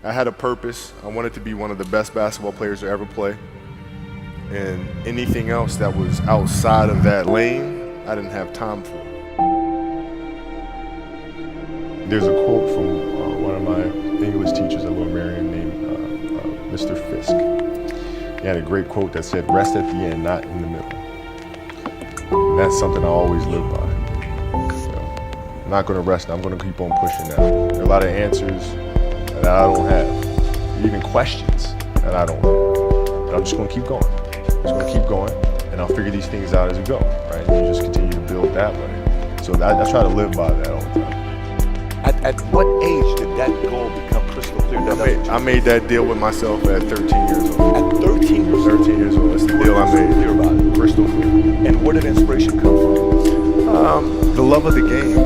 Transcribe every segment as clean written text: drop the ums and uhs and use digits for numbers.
I had a purpose. I wanted to be one of the best basketball players to ever play. And anything else that was outside of that lane, I didn't have time for. There's a quote from one of my English teachers at Lower Merion named Mr. Fisk. He had a great quote that said, "Rest at the end, not in the middle." And that's something I always live by. I'm not going to rest. I'm going to keep on pushing now. There are a lot of answers that I don't have, even questions that I don't have. But I'm just going to keep going. I'm just going to keep going, and I'll figure these things out as we go, right? And you just continue to build that way. So I try to live by that all the time. At what age did that goal become crystal clear? I made that deal with myself at 13 years old. At 13 years old? 13 years old. That's the deal I made. Clear about it. Crystal clear. And where did inspiration come from? The love of the game.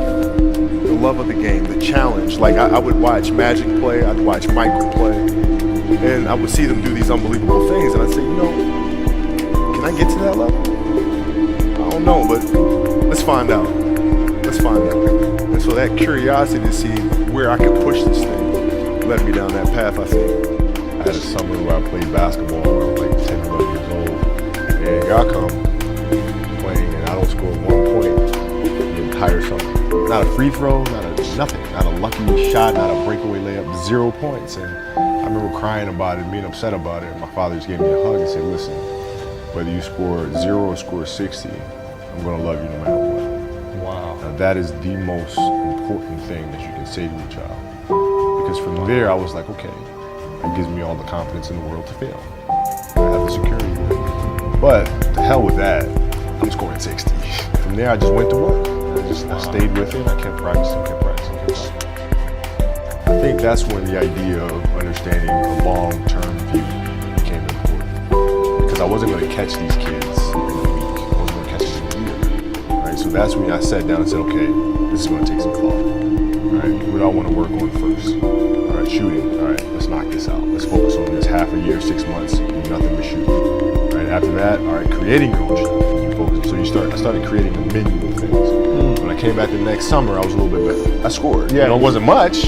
The love of the game, the challenge. Like I would watch Magic play, I'd watch Michael play, and I would see them do these unbelievable things, and I'd say, can I get to that level? I don't know, but let's find out. Let's find out. And so that curiosity to see where I could push this thing led me down that path, I think. I had a summer where I played basketball when I was like 10, 11 years old, and here I come playing, and I don't score 1 point the entire summer. Not a free throw, nothing, not a lucky shot, not a breakaway layup, 0 points. And I remember crying about it, being upset about it. And my father just gave me a hug and said, "Listen, whether you score 0 or score 60, I'm gonna love you no matter what." Wow. Now that is the most important thing that you can say to a child. Because from there, I was like, okay, that gives me all the confidence in the world to fail. I have the security. But to hell with that, I'm scoring 60. From there, I just went to work. I stayed with it. I kept practicing. I think that's when the idea of understanding a long-term view became important. Because I wasn't going to catch these kids in a week. I wasn't going to catch them in a year. Right? So that's when I sat down and said, okay, this is going to take some thought. Right? What do I want to work on first? All right, shooting. All right, let's knock this out. Let's focus on this half a year, 6 months, do nothing but shoot. Right? After that, all right, creating your own shot. You focus. So I started creating a menu of things. When I came back the next summer, I was a little bit better. I scored. Yeah, it wasn't much,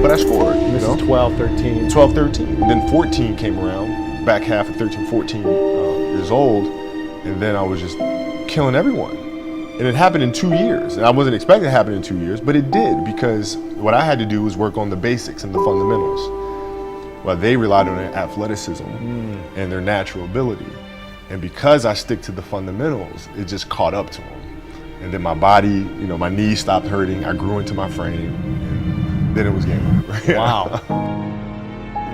but I scored. This is 12, 13. 12, 13. And then 14 came around, back half of 13, 14 years old, and then I was just killing everyone. And it happened in 2 years. And I wasn't expecting it to happen in 2 years, but it did, because what I had to do was work on the basics and the fundamentals. Well, they relied on their athleticism and their natural ability. And because I stick to the fundamentals, it just caught up to them. And then my body, my knees stopped hurting. I grew into my frame. And then it was game over. Wow.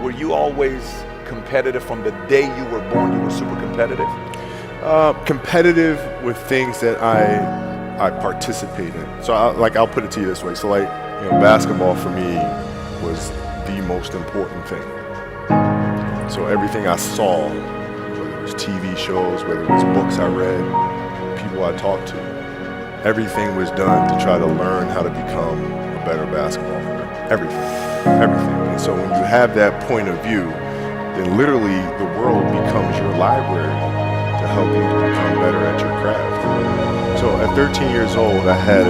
Were you always competitive from the day you were born? You were super competitive? Competitive with things that I participate in. So I'll put it to you this way. So basketball for me was the most important thing. So everything I saw, whether it was TV shows, whether it was books I read, people I talked to, everything was done to try to learn how to become a better basketball player. Everything. And so when you have that point of view, then literally the world becomes your library to help you to become better at your craft. So at 13 years old, I had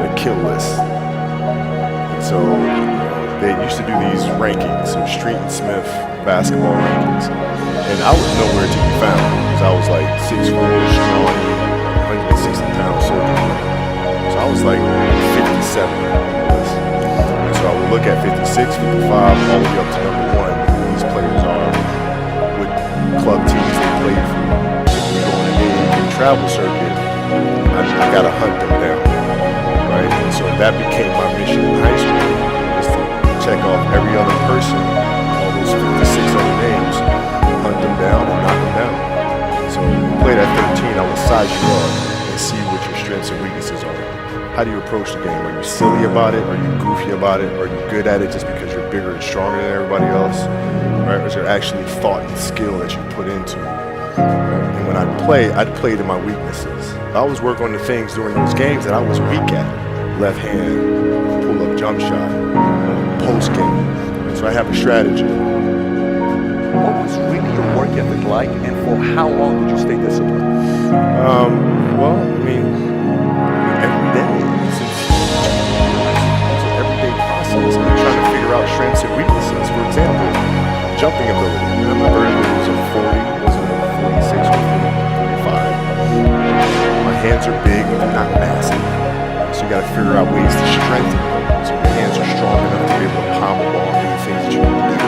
a kill list. And so they used to do these rankings, so Street and Smith basketball rankings. And I was nowhere to be found, because I was like 6'4", scrawny, 160 pounds soaking wet. So I was like 57 on the list. And so I would look at 56, 55, all the way up to number 1, who these players are, what club teams they played for. If we go on a travel circuit, I gotta hunt them down, right? And so that became my mission in high school, was to check off every other person, all those 56 other names, hunt them down and knock them down. So when you played at 13, I would size you up and see what your strengths and weaknesses are. How do you approach the game? Are you silly about it? Are you goofy about it? Are you good at it just because you're bigger and stronger than everybody else? Right? Or is there actually thought and skill that you put into it? Right? And when I'd play to my weaknesses. I always work on the things during those games that I was weak at. Left hand, pull-up jump shot, post game. So I have a strategy. What was really your work ethic like, and for how long did you stay disciplined? Well, I mean, every day. It's an everyday process. I'm trying to figure out jumping ability. And my version was a 40, wasn't a 46 or 45. My hands are big, but they're not massive. So you got to figure out ways to strengthen them. So your hands are strong enough to be able to palm a ball and do the things that you need to do.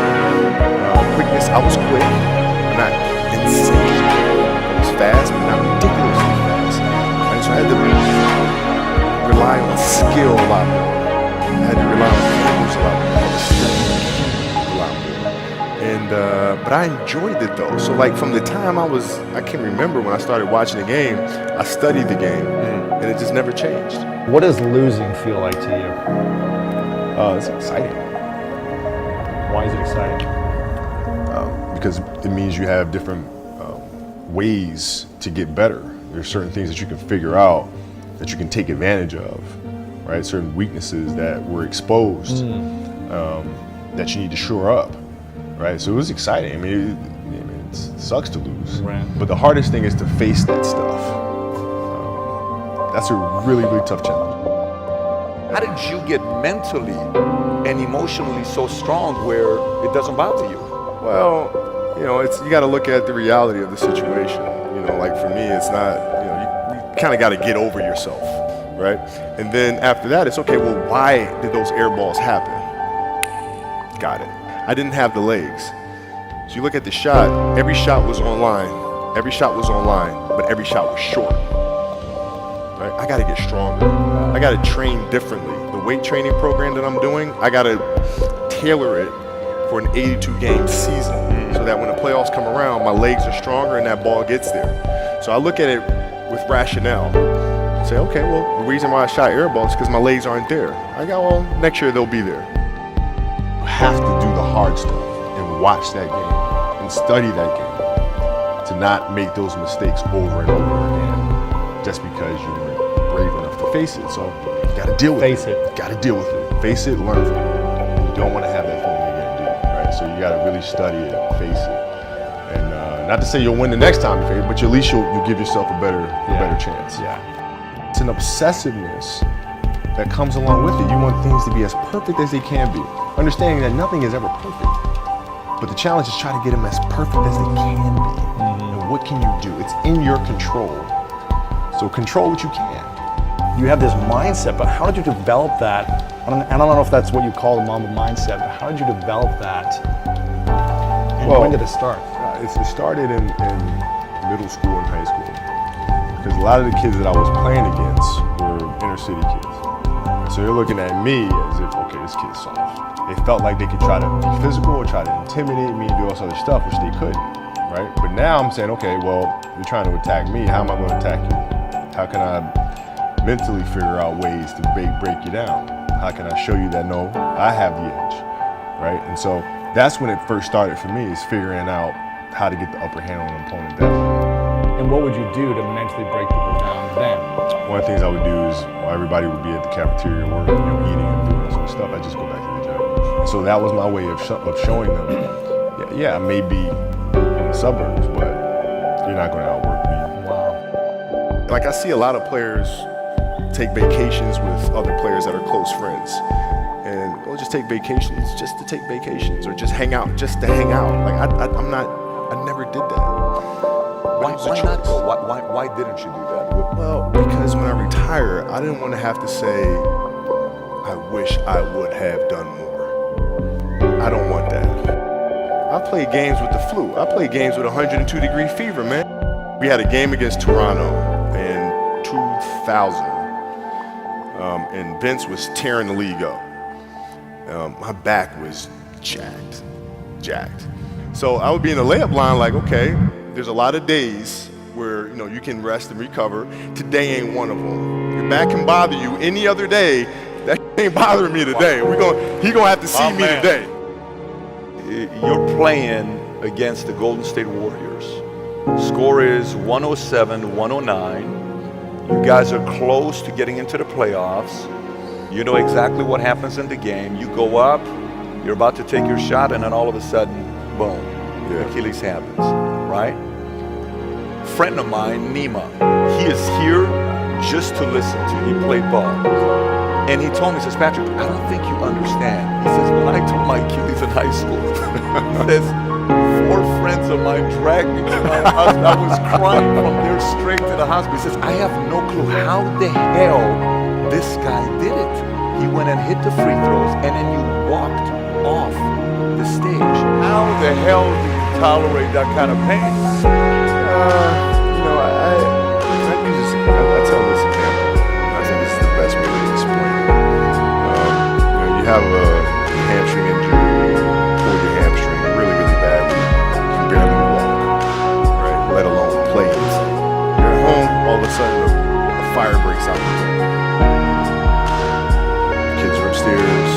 Quickness, I was quick, but not insane. I was fast, but not ridiculously fast. And so I had to rely on skill a lot more. I had to rely on angles a lot more. I had to study a lot more. And but I enjoyed it though. So like from the time I can remember when I started watching the game, I studied the game, and it just never changed. What does losing feel like to you? It's exciting. Why is it exciting? Because it means you have different ways to get better. There's certain things that you can figure out that you can take advantage of, right? Certain weaknesses that were exposed that you need to shore up, right? So it was exciting. I mean, it sucks to lose, right. But the hardest thing is to face that stuff. That's a really, really tough challenge. How did you get mentally and emotionally so strong where it doesn't bother you? Well, you got to look at the reality of the situation. Like for me, it's not, you kind of got to get over yourself, right? And then after that, it's okay, well, why did those air balls happen? Got it. I didn't have the legs. So you look at the shot, every shot was online. Every shot was online, but every shot was short. Right? I got to get stronger. I got to train differently. The weight training program that I'm doing, I got to tailor it for an 82-game season so that when the playoffs come around, my legs are stronger and that ball gets there. So I look at it with rationale. Say, okay, well, the reason why I shot air balls is because my legs aren't there. I go, well, next year they'll be there. You have to do the hard stuff and watch that game and study that game to not make those mistakes over and over again just because you weren't brave enough to face it. So you got to deal with it. Face it. Got to deal with it. Face it, learn from it. You don't want to have that feeling again, do you? Right? So you got to really study it, face it. And not to say you'll win the next time you face it, but at least you'll give yourself a better chance. Yeah. It's an obsessiveness that comes along with it. You want things to be as perfect as they can be. Understanding that nothing is ever perfect. But the challenge is trying to get them as perfect as they can be. And what can you do? It's in your control. So control what you can. You have this mindset, but how did you develop that? I don't know if that's what you call the Mamba mindset, but how did you develop that? And when did it start? It started in middle school and high school. Because a lot of the kids that I was playing against were inner city kids. So they're looking at me as if, okay, this kid's soft. They felt like they could try to be physical or try to intimidate me and do all this other stuff, which they couldn't, right? But now I'm saying, okay, well, you're trying to attack me. How am I going to attack you? How can I mentally figure out ways to break you down? How can I show you that, no, I have the edge, right? And so that's when it first started for me, is figuring out how to get the upper hand on an opponent that way. And what would you do to mentally break people down then? One of the things I would do is, while everybody would be at the cafeteria working, eating and doing some stuff, I just go back to the gym. So that was my way of showing them, I may be in the suburbs, but you're not going to outwork me. Wow. Like I see a lot of players take vacations with other players that are close friends. And they'll just take vacations just to take vacations, or just hang out just to hang out. Like I never did that. Why not though? Why didn't you do that? Well, because when I retire, I didn't want to have to say, I wish I would have done more. I don't want that. I played games with the flu. I played games with 102-degree fever, man. We had a game against Toronto in 2000, and Vince was tearing the league up. My back was jacked. So I would be in the layup line like, okay, there's a lot of days where you can rest and recover. Today ain't one of them. Your back can bother you any other day. That ain't bothering me today. He gonna have to see me today. You're playing against the Golden State Warriors. Score is 107-109. You guys are close to getting into the playoffs. You know exactly what happens in the game. You go up, you're about to take your shot, and then all of a sudden, boom, Achilles happens, right? Friend of mine, Nima, he is here just to listen to. He played ball. And he told me, he says, Patrick, I don't think you understand. He says, when I tore my Achilles in high school, he says, of mine dragged me to my hospital. I was crying from there straight to the hospital. He says, I have no clue how the hell this guy did it. He went and hit the free throws, and then you walked off the stage. How the hell do you tolerate that kind of pain? I tell this example. I think this is the best way to explain it. You have a hamstring injury, pull your hamstring really, really badly. You can barely walk, right? Let alone play. You're at home, all of a sudden a fire breaks out. Kids are upstairs,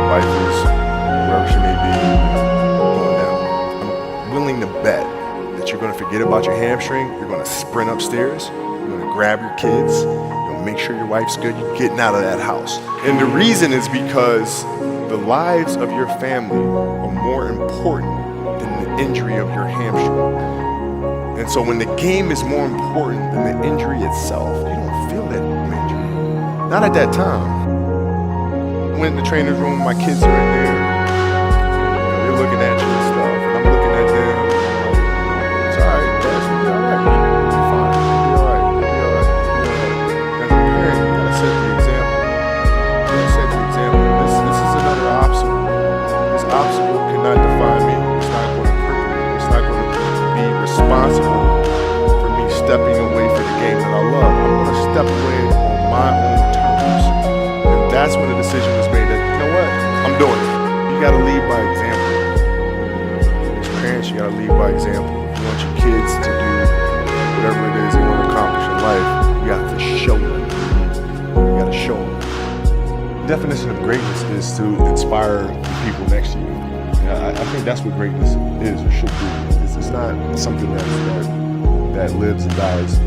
wife is wherever she may be, going down. I'm willing to bet that you're going to forget about your hamstring. You're going to sprint upstairs. You're going to grab your kids. You'll make sure your wife's good. You're getting out of that house. And the reason is because the lives of your family are more important than the injury of your hamstring. And so when the game is more important than the injury itself, you don't feel that injury. Not at that time. I went in the trainer's room, my kids are in there. They're looking at you and stuff, and I'm looking at them. It's all right, Dad, you'll be all right. You'll be fine. You'll be all right. You'll be all right. You'll be all right. As a parent, you gotta set the example. You gotta set the example. This is another obstacle. This obstacle cannot define me. It's not going to cripple me. It's not going to be responsible for me stepping away from the game that I love. I'm going to step away on my own terms. And that's when the decision was made that, you know what, I'm doing it. You got to lead by example. As parents, you got to lead by example. If you want your kids to do whatever it is they want to accomplish in life, you have to show them. You got to show them. The definition of greatness is to inspire people next to you. Yeah, I think that's what greatness is or should be. It's not something that lives and dies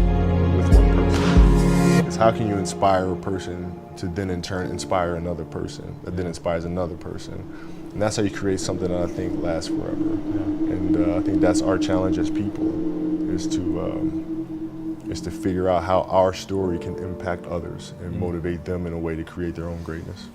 with one person. It's how can you inspire a person to then in turn inspire another person that then inspires another person. And that's how you create something that I think lasts forever. Yeah. And I think that's our challenge as people is to figure out how our story can impact others and motivate them in a way to create their own greatness.